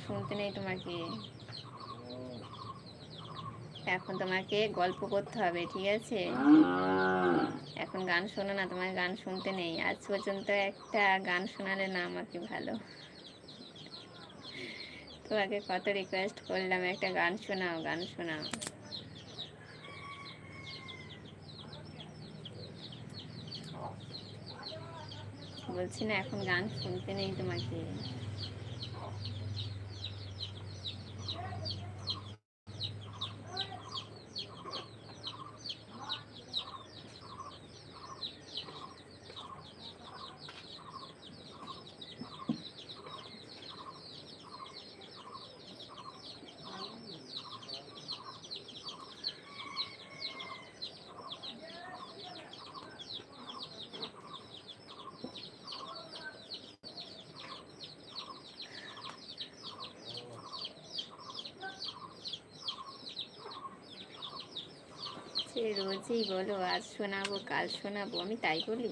শুনতে নেই তোমাকে, এখন তোমাকে গল্প করতে হবে, ঠিক আছে? এখন গান শোনো না, তোমার গান শুনতে নেই। আজ পর্যন্ত একটা গান শোনালে না আমাকে ভালো। তোমাকে কত রিকোয়েস্ট করলাম একটা গান শোনাও, গান শোনাও। বলছি না এখন গান শুনতে নেই তোমাকে। সে রোজই বলো আজ শোনাবো কাল শোনাবো, আমি তাই বলি?